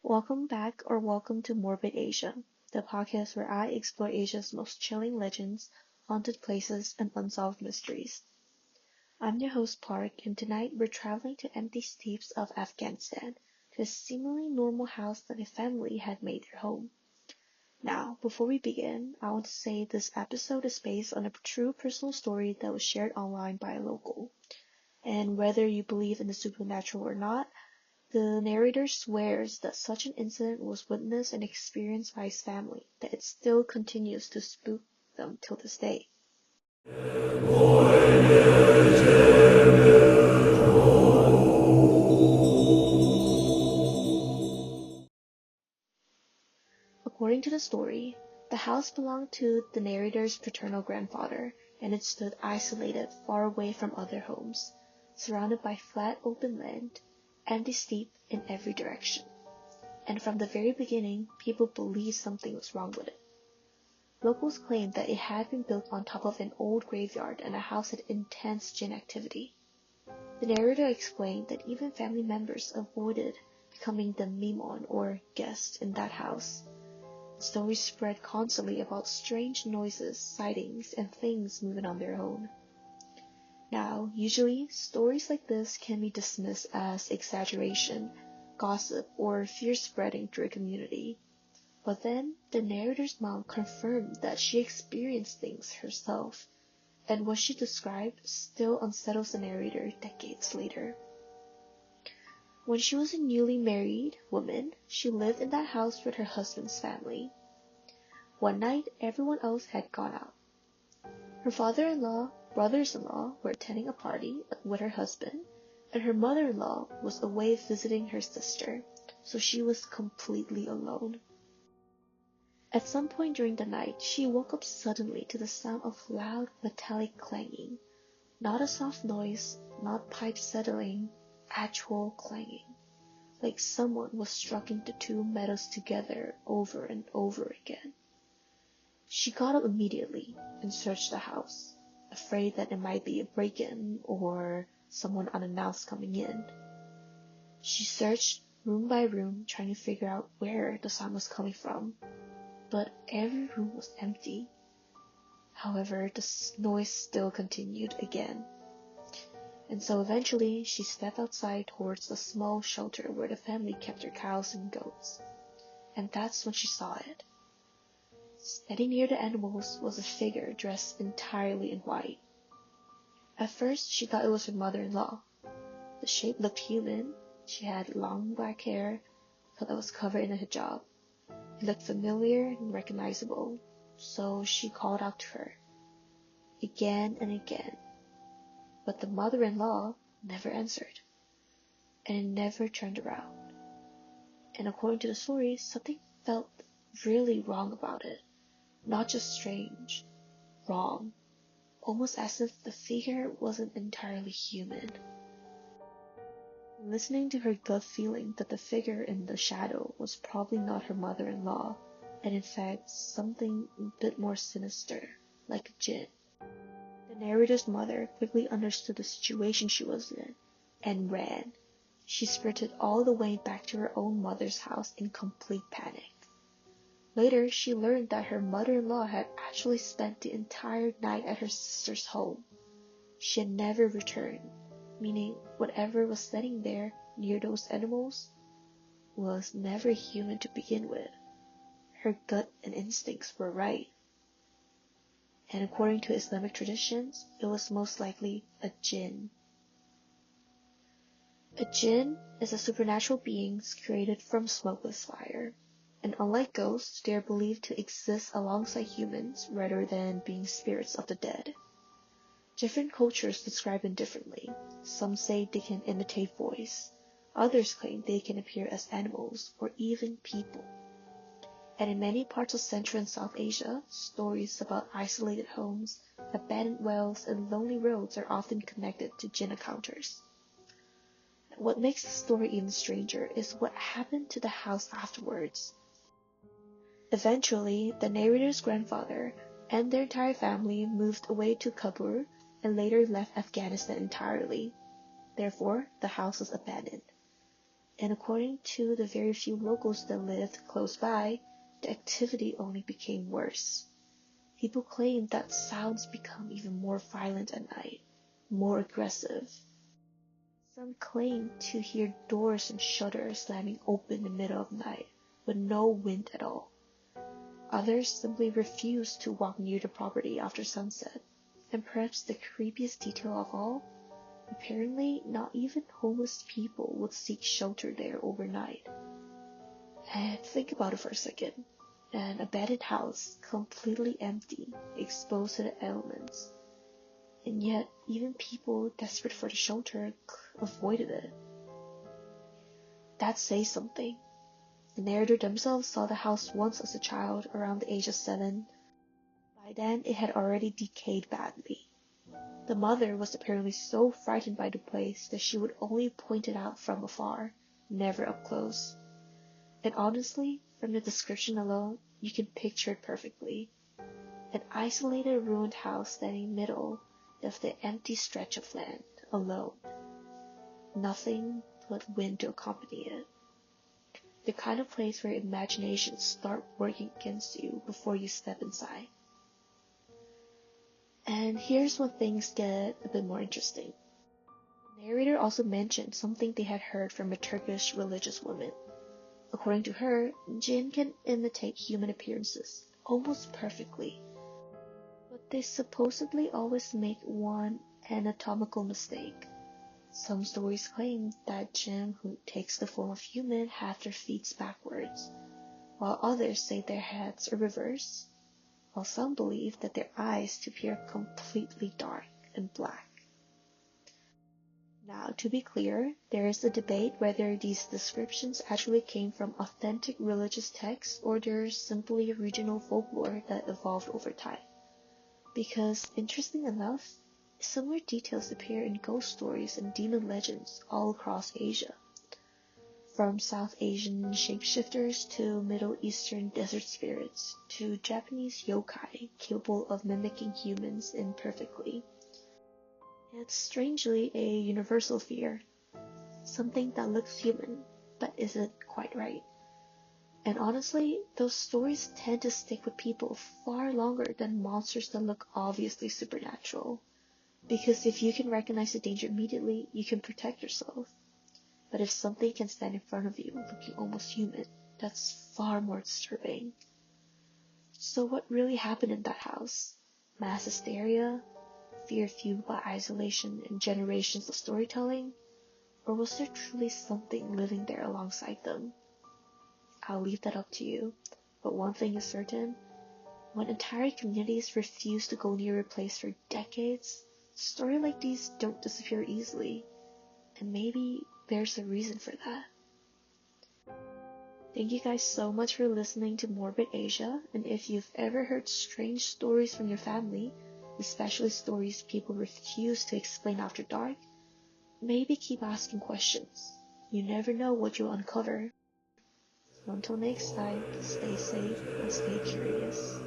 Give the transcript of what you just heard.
Welcome back or welcome to Morbid Asia, the podcast where I explore Asia's most chilling legends, haunted places, and unsolved mysteries. I'm your host Park, and tonight we're traveling to empty steppes of Afghanistan, to a seemingly normal house that a family had made their home. Now, before we begin, I want to say this episode is based on a true personal story that was shared online by a local. And whether you believe in the supernatural or not, the narrator swears that such an incident was witnessed and experienced by his family, that it still continues to spook them till this day. According to the story, the house belonged to the narrator's paternal grandfather, and it stood isolated far away from other homes, surrounded by flat open land, empty steep in every direction. And from the very beginning, people believed something was wrong with it. Locals claimed that it had been built on top of an old graveyard and the house had intense jinn activity. The narrator explained that even family members avoided becoming the mimon or guest in that house. Stories spread constantly about strange noises, sightings, and things moving on their own. Now, usually, stories like this can be dismissed as exaggeration, gossip, or fear spreading through a community. But then, the narrator's mom confirmed that she experienced things herself, and what she described still unsettles the narrator decades later. When she was a newly married woman, she lived in that house with her husband's family. One night, everyone else had gone out. Her father-in-law, brothers-in-law were attending a party with her husband, and her mother-in-law was away visiting her sister, so she was completely alone. At some point during the night, she woke up suddenly to the sound of loud metallic clanging. Not a soft noise, not pipes settling, actual clanging. Like someone was striking the two metals together over and over again. She got up immediately and searched the house, afraid that it might be a break-in or someone unannounced coming in. She searched room by room, trying to figure out where the sound was coming from, but every room was empty. However, the noise still continued again. And so eventually, she stepped outside towards the small shelter where the family kept their cows and goats. And that's when she saw it. Standing near the animals was a figure dressed entirely in white. At first, she thought it was her mother-in-law. The shape looked human. She had long black hair that was covered in a hijab. It looked familiar and recognizable, so she called out to her, again and again. But the mother-in-law never answered, and it never turned around. And according to the story, something felt really wrong about it. Not just strange, wrong. Almost as if the figure wasn't entirely human. Listening to her gut feeling that the figure in the shadow was probably not her mother-in-law, and in fact something a bit more sinister, like a jinn. The narrator's mother quickly understood the situation she was in, and ran. She sprinted all the way back to her own mother's house in complete panic. Later, she learned that her mother-in-law had actually spent the entire night at her sister's home. She had never returned, meaning whatever was sitting there near those animals was never human to begin with. Her gut and instincts were right. And according to Islamic traditions, it was most likely a jinn. A jinn is a supernatural being created from smokeless fire. And unlike ghosts, they are believed to exist alongside humans rather than being spirits of the dead. Different cultures describe them differently. Some say they can imitate voice. Others claim they can appear as animals or even people. And in many parts of Central and South Asia, stories about isolated homes, abandoned wells, and lonely roads are often connected to jinn encounters. What makes the story even stranger is what happened to the house afterwards. Eventually, the narrator's grandfather and their entire family moved away to Kabul and later left Afghanistan entirely. Therefore, the house was abandoned. And according to the very few locals that lived close by, the activity only became worse. People claimed that sounds become even more violent at night, more aggressive. Some claimed to hear doors and shutters slamming open in the middle of the night, with no wind at all. Others simply refused to walk near the property after sunset. And perhaps the creepiest detail of all, apparently not even homeless people would seek shelter there overnight. And think about it for a second. An abandoned house, completely empty, exposed to the elements. And yet, even people desperate for the shelter avoided it. That says something. The narrator themselves saw the house once as a child, around the age of 7. By then, it had already decayed badly. The mother was apparently so frightened by the place that she would only point it out from afar, never up close. And honestly, from the description alone, you can picture it perfectly. An isolated ruined house standing in the middle of the empty stretch of land, alone. Nothing but wind to accompany it. The kind of place where imaginations start working against you before you step inside. And here's when things get a bit more interesting. The narrator also mentioned something they had heard from a Turkish religious woman. According to her, jinn can imitate human appearances almost perfectly, but they supposedly always make one anatomical mistake. Some stories claim that jinn who takes the form of human have their feet backwards, while others say their heads are reversed, while some believe that their eyes appear completely dark and black. Now, to be clear, there is a debate whether these descriptions actually came from authentic religious texts or they're simply regional folklore that evolved over time. Because, interesting enough, similar details appear in ghost stories and demon legends all across Asia. From South Asian shapeshifters to Middle Eastern desert spirits to Japanese yokai capable of mimicking humans imperfectly. It's strangely a universal fear, something that looks human but isn't quite right. And honestly, those stories tend to stick with people far longer than monsters that look obviously supernatural. Because if you can recognize the danger immediately, you can protect yourself. But if something can stand in front of you looking almost human, that's far more disturbing. So what really happened in that house? Mass hysteria? Fear fueled by isolation and generations of storytelling? Or was there truly something living there alongside them? I'll leave that up to you. But one thing is certain, when entire communities refuse to go near a place for decades, stories like these don't disappear easily. And maybe there's a reason for that. Thank you guys so much for listening to Morbid Asia, and if you've ever heard strange stories from your family, especially stories people refuse to explain after dark, maybe keep asking questions. You never know what you'll uncover. So until next time, stay safe and stay curious.